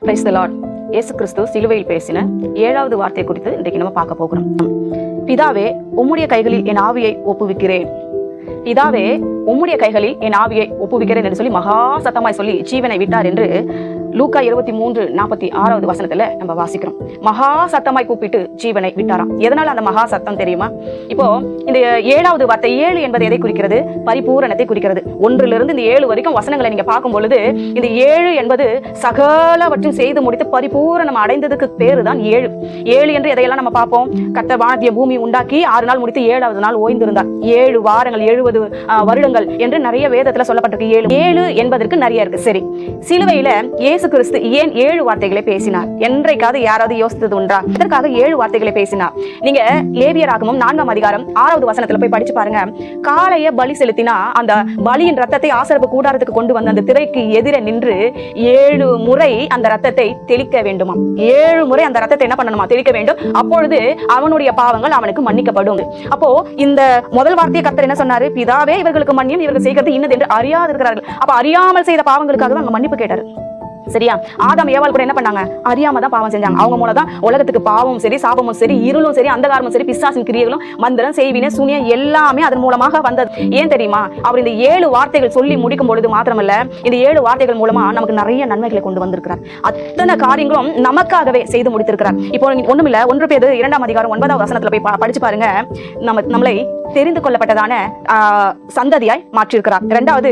Praise the Lord. இயேசு கிறிஸ்து சிலுவையில் பேசின 7வது வார்த்தை குறித்து இன்றைக்கு நம்ம பார்க்க போகிறோம். பிதாவே, உம்முடைய கைகளில் என் ஆவியை ஒப்புவிக்கிறேன். பிதாவே, உம்முடைய கைகளில் என் ஆவியை ஒப்புவிக்கிறேன் என்று சொல்லி மகா சத்தமாய் சொல்லி ஜீவனை விட்டார் என்று லூக்கா 23:46 வசனத்துல நம்ம வாசிக்கிறோம். மகா சத்தமாய் கூப்பிட்டு ஜீவனை விட்டாராம். எதனால அந்த மகா சத்தம் தெரியுமா? இப்போ இந்த 7வது வார்த்தை 7 என்பது எதை குறிக்கிறது? பரிபூரணத்தை குறிக்கிறது. 1லிருந்து இந்த 7 வரைக்கும் வசனங்களை நீங்க பார்க்கும் பொழுது இந்த 7 என்பது சகலவற்றையும் செய்து முடித்து பரிபூரணம் அடைந்ததுக்கு பேரு தான் 7. 7 என்று எதையெல்லாம் நம்ம பார்ப்போம். கர்த்தர் வானத்தையும் பூமி உண்டாக்கி 6 நாள் முடித்து 7வது நாள் ஓய்ந்திருந்தார். 7 வாரங்கள் 70 வருடங்கள் என்று நிறைய வேதத்துல சொல்லப்பட்டிருக்கு. 7 என்பதற்கு நிறைய இருக்கு. சரி, சிலுவையில இயேசு கிறிஸ்து ஏன் 7 வார்த்தைகளை பேசினார்? என்றைக்காவது யாராவது யோசித்தது உண்டா? இதற்காக 7 வார்த்தைகளை பேசினார். நீங்க லேவியராகமம் 4ஆம் அதிகாரம் 6வது வசனத்துல போய் படிச்சு பாருங்க. காளைய பலி செலுத்தினா அந்த பலியின் ரத்தத்தை ஆசரிப்பு கூடாரத்துக்கு கொண்டு வந்து அந்த திரைக்கு எதிரே நின்று 7 முறை அந்த ரத்தத்தை தெளிக்க வேண்டுமா? 7 முறை அந்த ரத்தத்தை என்ன பண்ணணுமா? தெளிக்க வேண்டும். அப்பொழுது அவனுடைய பாவங்கள் அவனுக்கு மன்னிக்கப்படும். அப்போ இந்த முதல் வார்த்தையை கர்த்தர் என்ன சொன்னாரு? பிதாவே, இவர்களுக்கு மன்னியும், இவர்கள் செய்கிறது இன்னது என்று அறியாது இருக்கிறார்கள். அப்ப அறியாமல் செய்த பாவங்களுக்காக தான் அங்க மன்னிப்பு கேட்டாரு. சரியா? ஆதாம் ஏவாள் கூட என்ன பண்ணாங்க? அறியாம தான் பாவம் செஞ்சாங்க. அவங்க மூலம் தான் உலகத்துக்கு பாவமும் சரி, சாபமும் சரி, இருளும் சரி, அந்தகாரமும் சரி, பிசாசின் கிரியைகளும், மந்திரம், செய்வினை, சூனியம் எல்லாமே அதன் மூலமாக வந்தது. ஏன் தெரியுமா? அவர் இந்த 7 வார்த்தைகள் சொல்லி முடிக்கும் பொழுது மாத்திரமல்ல, இந்த 7 வார்த்தைகள் மூலமா நமக்கு நிறைய நன்மைகளை கொண்டு வந்திருக்கிறார். அத்தனை காரியங்களும் நமக்காகவே செய்து முடித்திருக்கிறார். இப்போ ஒண்ணுமில்ல, 1 பேதுரு 2ஆம் அதிகாரம் 9வது வசனத்துல போய் படிச்சு பாருங்க. நம்மளை தெரிந்து கொள்ளப்பட்டதான சந்ததியாய் மாற்றிருக்கிறார். 2வது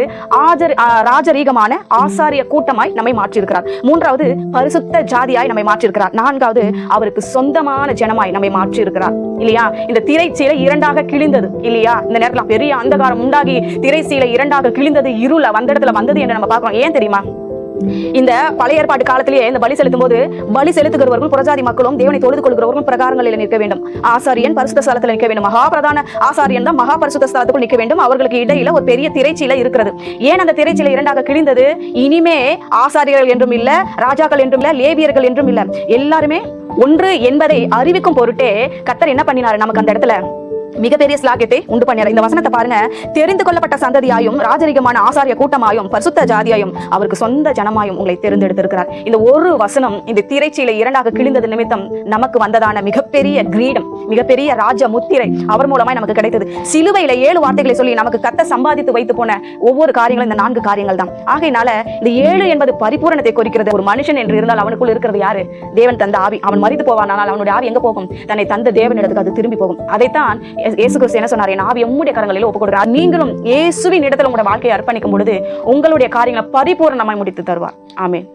ராஜரீகமான ஆசாரிய கூட்டமாய் நம்மை மாற்றிருக்கிறார். 3வது பரிசுத்த ஜாதியாய் நம்மை மாற்றிருக்கிறார். 4வது அவருக்கு சொந்தமான ஜனமாய் நம்மை மாற்றிருக்கிறார். இல்லையா? இந்த திரைச்சீலை 2ஆக கிழிந்தது. இல்லையா? இந்த நேரத்துல பெரிய அந்தகாரம் உண்டாகி திரைச்சீலை 2ஆக கிழிந்தது, இருள வந்த இடத்துல வந்தது என்று நம்ம பார்க்கிறோம். ஏன் தெரியுமா? இந்த பழைய ஏற்பாட்டு காலத்திலேயே இந்த பலி செலுத்தும் போது பலி செலுத்துகிறவர்கள் புறஜாதி மக்களும் தேவனை தொழுது கொள்கிறவர்கள் பிரகாரங்களில் நிற்க வேண்டும். ஆசாரியன் பரிசுத்த ஸ்தலத்தில் நிற்க வேண்டும். மகா பிரதான ஆசாரியன் தான் மகா பரிசுத்த ஸ்தலத்துக்குள் நிற்க வேண்டும். அவர்களுக்கு இடையில ஒரு பெரிய திரைச்சீலை இருக்கிறது. ஏன் அந்த திரைச்சீலை 2ஆக கிழிந்தது? இனிமே ஆசாரியர்கள் என்றும் இல்ல, ராஜாக்கள் என்றும் இல்ல, லேவியர்கள் என்றும் இல்ல, எல்லாருமே ஒன்று என்பதை அறிவிக்கும் பொருட்டே கர்த்தர் என்ன பண்ணினாரு? நமக்கு அந்த இடத்துல மிகப்பெரிய ஸ்லாக்கியத்தை உண்டு பண்ணினார். இந்த வசனத்தை பாருங்க. தெரிந்து கொள்ளப்பட்ட சந்ததியாயும், ராஜரிகமான ஆசாரிய கூட்டமாயும், பரிசுத்த ஜாதியாயும், அவருக்கு சொந்த ஜனமாயும் உங்களை தேர்ந்தெடுத்திருக்கிறார். இந்த ஒரு வசனம் இந்த திரைச்சீலை 2ஆக கிழிந்தது நிமித்தம் நமக்கு வந்ததான மிகப்பெரிய கிரீடம், மிகப்பெரிய ராஜ முத்திரை அவர் மூலமாய் நமக்கு கிடைத்தது. சிலுவையில 7 வார்த்தைகளை சொல்லி நமக்கு கர்த்தர் சம்பாதித்து வைத்து போன ஒவ்வொரு காரியங்களும் இந்த 4 காரியங்கள் தான். ஆகையினால இந்த 7 என்பது பரிபூரணத்தை குறிக்கிறது. ஒரு மனுஷன் என்று இருந்தால் அவனுக்குள் இருக்கிறது யாரு? தேவன் தந்த ஆவி. அவன் மரித்து போவானால் அவனுடைய ஆவி எங்க போகும்? தன்னை தந்த தேவனிடத்துக்கு அது திரும்பி போகும். அதைத்தான் இயேசு கிறிஸ்து என்ன சொன்னார்? என் ஆவியை உம்முடைய கரங்களில் ஒப்புக் கொடுக்கிறார். நீங்களும் இயேசுவின் இடத்துல உங்களுடைய வாழ்க்கையை அர்ப்பணிக்கும் பொழுது உங்களுடைய காரியங்களை பரிபூரணமாய் முடித்து தருவார். ஆமென்.